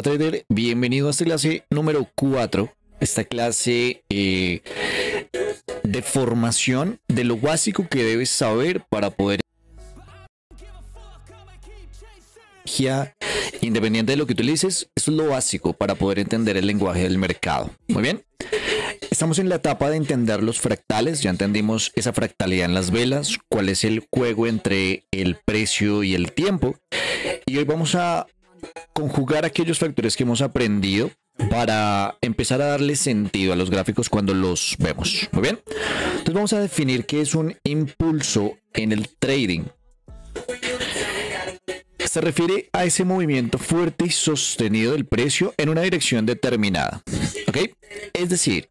Hola trader, bienvenido a esta clase número 4, esta clase de formación de lo básico que debes saber para poder independiente de lo que utilices. Eso es lo básico para poder entender el lenguaje del mercado. Muy bien, estamos en la etapa de entender los fractales. Ya entendimos esa fractalidad en las velas, cuál es el juego entre el precio y el tiempo, y hoy vamos a conjugar aquellos factores que hemos aprendido para empezar a darle sentido a los gráficos cuando los vemos. Muy bien, entonces vamos a definir qué es un impulso en el trading. Se refiere a ese movimiento fuerte y sostenido del precio en una dirección determinada. ¿Ok? Es decir,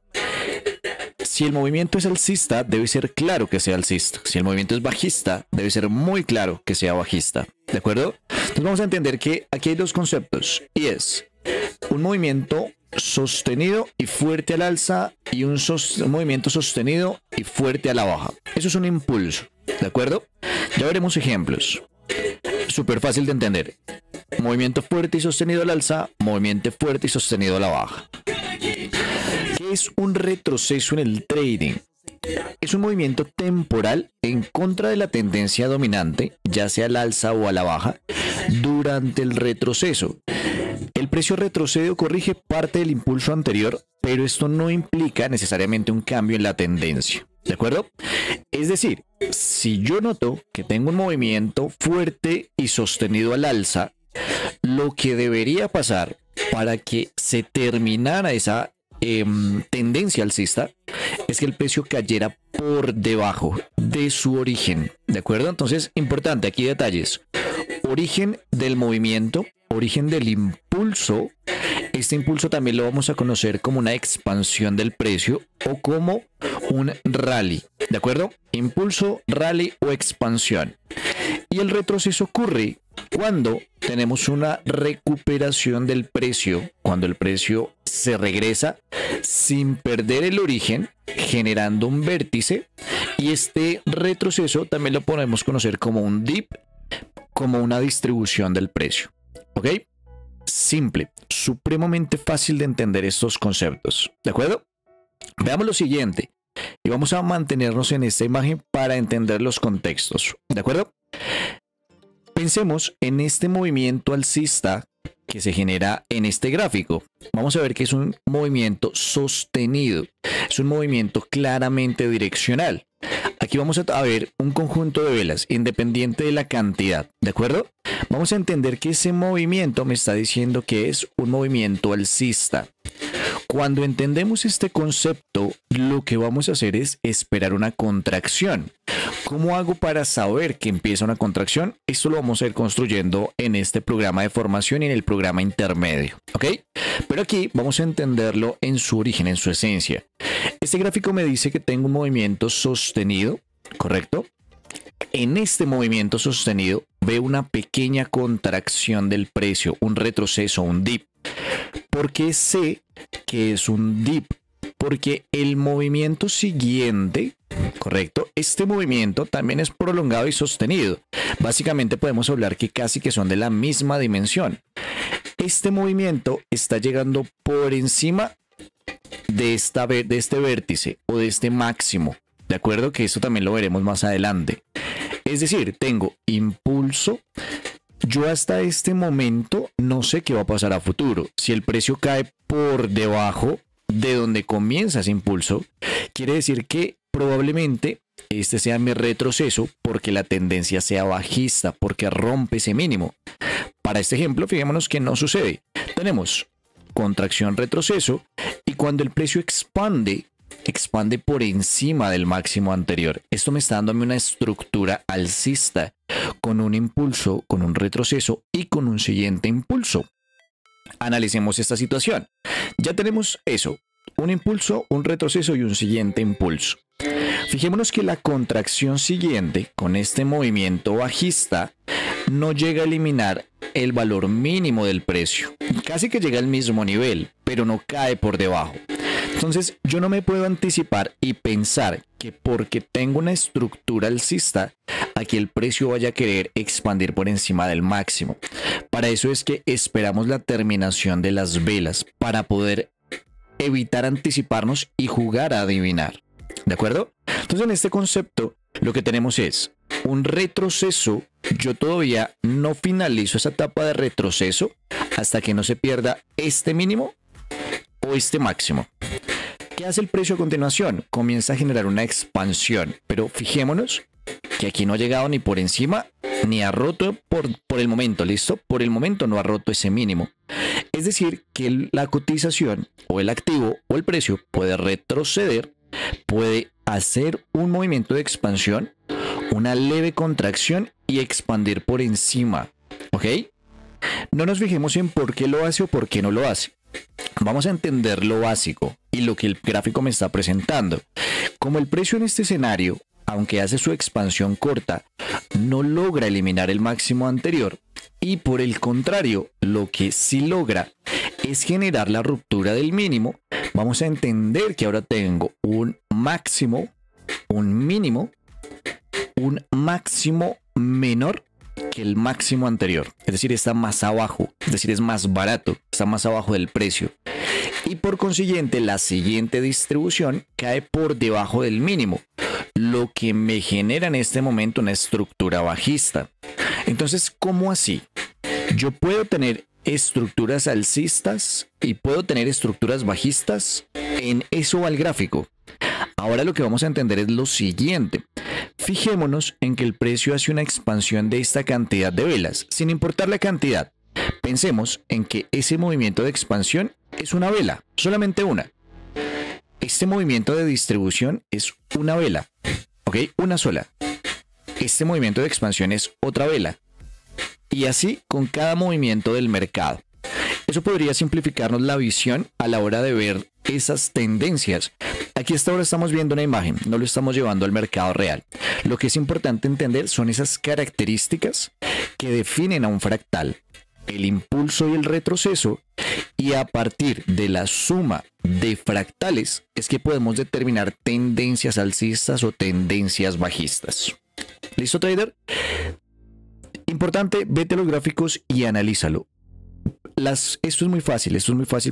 si el movimiento es alcista, debe ser claro que sea alcista. Si el movimiento es bajista, debe ser muy claro que sea bajista. ¿De acuerdo? Entonces vamos a entender que aquí hay dos conceptos, y es un movimiento sostenido y fuerte al alza y un movimiento sostenido y fuerte a la baja. Eso es un impulso. ¿De acuerdo? Ya veremos ejemplos. Súper fácil de entender. Movimiento fuerte y sostenido al alza, movimiento fuerte y sostenido a la baja. ¿Qué es un retroceso en el trading? Es un movimiento temporal en contra de la tendencia dominante, ya sea al alza o a la baja, durante el retroceso. El precio retrocede o corrige parte del impulso anterior, pero esto no implica necesariamente un cambio en la tendencia. ¿De acuerdo? Es decir, si yo noto que tengo un movimiento fuerte y sostenido al alza, lo que debería pasar para que se terminara esa tendencia alcista es que el precio cayera por debajo de su origen. ¿De acuerdo? Entonces, importante, aquí detalles. Origen del movimiento, origen del impulso. Este impulso también lo vamos a conocer como una expansión del precio o como un rally. ¿De acuerdo? Impulso, rally o expansión. Y el retroceso ocurre cuando tenemos una recuperación del precio, cuando el precio se regresa sin perder el origen, generando un vértice, y este retroceso también lo podemos conocer como un dip, como una distribución del precio. ¿Ok? Simple, supremamente fácil de entender estos conceptos. ¿De acuerdo? Veamos lo siguiente, y vamos a mantenernos en esta imagen para entender los contextos. ¿De acuerdo? Pensemos en este movimiento alcista que se genera en este gráfico. Vamos a ver que es un movimiento sostenido, es un movimiento claramente direccional. Aquí vamos a ver un conjunto de velas independiente de la cantidad. ¿De acuerdo? Vamos a entender que ese movimiento me está diciendo que es un movimiento alcista. Cuando entendemos este concepto, lo que vamos a hacer es esperar una contracción. ¿Cómo hago para saber que empieza una contracción? Esto lo vamos a ir construyendo en este programa de formación y en el programa intermedio. ¿Ok? Pero aquí vamos a entenderlo en su origen, en su esencia. Este gráfico me dice que tengo un movimiento sostenido, ¿correcto? En este movimiento sostenido veo una pequeña contracción del precio, un retroceso, un dip. ¿Por qué sé que es un dip? Porque el movimiento siguiente, correcto, este movimiento también es prolongado y sostenido. Básicamente podemos hablar que casi que son de la misma dimensión. Este movimiento está llegando por encima de este vértice o de este máximo. De acuerdo, que esto también lo veremos más adelante. Es decir, tengo impulso. Yo hasta este momento no sé qué va a pasar a futuro. Si el precio cae por debajo de donde comienza ese impulso, quiere decir que probablemente este sea mi retroceso porque la tendencia sea bajista, porque rompe ese mínimo. Para este ejemplo, fijémonos que no sucede. Tenemos contracción, retroceso, y cuando el precio expande por encima del máximo anterior. Esto me está dándome una estructura alcista con un impulso, con un retroceso y con un siguiente impulso. Analicemos esta situación. Ya tenemos eso, un impulso, un retroceso y un siguiente impulso. Fijémonos que la contracción siguiente con este movimiento bajista no llega a eliminar el valor mínimo del precio. Casi que llega al mismo nivel, pero no cae por debajo. Entonces yo no me puedo anticipar y pensar que porque tengo una estructura alcista, aquí el precio vaya a querer expandir por encima del máximo. Para eso es que esperamos la terminación de las velas para poder evitar anticiparnos y jugar a adivinar. ¿De acuerdo? Entonces en este concepto lo que tenemos es un retroceso. Yo todavía no finalizo esa etapa de retroceso hasta que no se pierda este mínimo o este máximo. ¿Qué hace el precio a continuación? Comienza a generar una expansión, pero fijémonos que aquí no ha llegado ni por encima ni ha roto por el momento, ¿listo? Por el momento no ha roto ese mínimo. Es decir, que la cotización o el activo o el precio puede retroceder, puede hacer un movimiento de expansión, una leve contracción y expandir por encima, ¿ok? No nos fijemos en por qué lo hace o por qué no lo hace. Vamos a entender lo básico y lo que el gráfico me está presentando. Como el precio en este escenario, aunque hace su expansión corta, no logra eliminar el máximo anterior y por el contrario, lo que sí logra es generar la ruptura del mínimo. Vamos a entender que ahora tengo un máximo, un mínimo, un máximo menor que el máximo anterior, es decir, está más abajo, es decir, es más barato, está más abajo del precio y por consiguiente la siguiente distribución cae por debajo del mínimo, lo que me genera en este momento una estructura bajista. Entonces, ¿cómo así? Yo puedo tener estructuras alcistas y puedo tener estructuras bajistas. En eso va el gráfico. Ahora lo que vamos a entender es lo siguiente. Fijémonos en que el precio hace una expansión de esta cantidad de velas, sin importar la cantidad. Pensemos en que ese movimiento de expansión es una vela, solamente una. Este movimiento de distribución es una vela, ¿ok? Una sola. Este movimiento de expansión es otra vela. Y así con cada movimiento del mercado. Eso podría simplificarnos la visión a la hora de ver esas tendencias. Aquí hasta ahora estamos viendo una imagen, no lo estamos llevando al mercado real. Lo que es importante entender son esas características que definen a un fractal, el impulso y el retroceso, y a partir de la suma de fractales es que podemos determinar tendencias alcistas o tendencias bajistas. ¿Listo, trader? Importante, vete a los gráficos y analízalo. Esto es muy fácil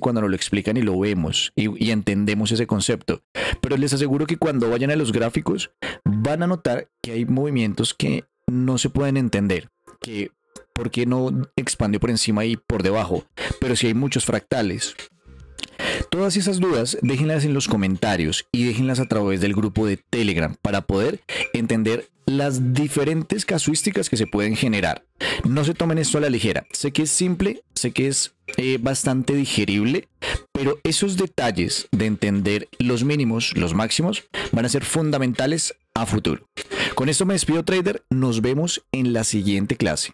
cuando nos lo explican y lo vemos y entendemos ese concepto. Pero les aseguro que cuando vayan a los gráficos van a notar que hay movimientos que no se pueden entender. Que por qué no expandió por encima y por debajo, pero si hay muchos fractales. Todas esas dudas déjenlas en los comentarios y déjenlas a través del grupo de Telegram para poder entender las diferentes casuísticas que se pueden generar. No se tomen esto a la ligera. Sé que es simple, sé que es bastante digerible, pero esos detalles de entender los mínimos, los máximos, van a ser fundamentales a futuro. Con esto me despido, trader. Nos vemos en la siguiente clase.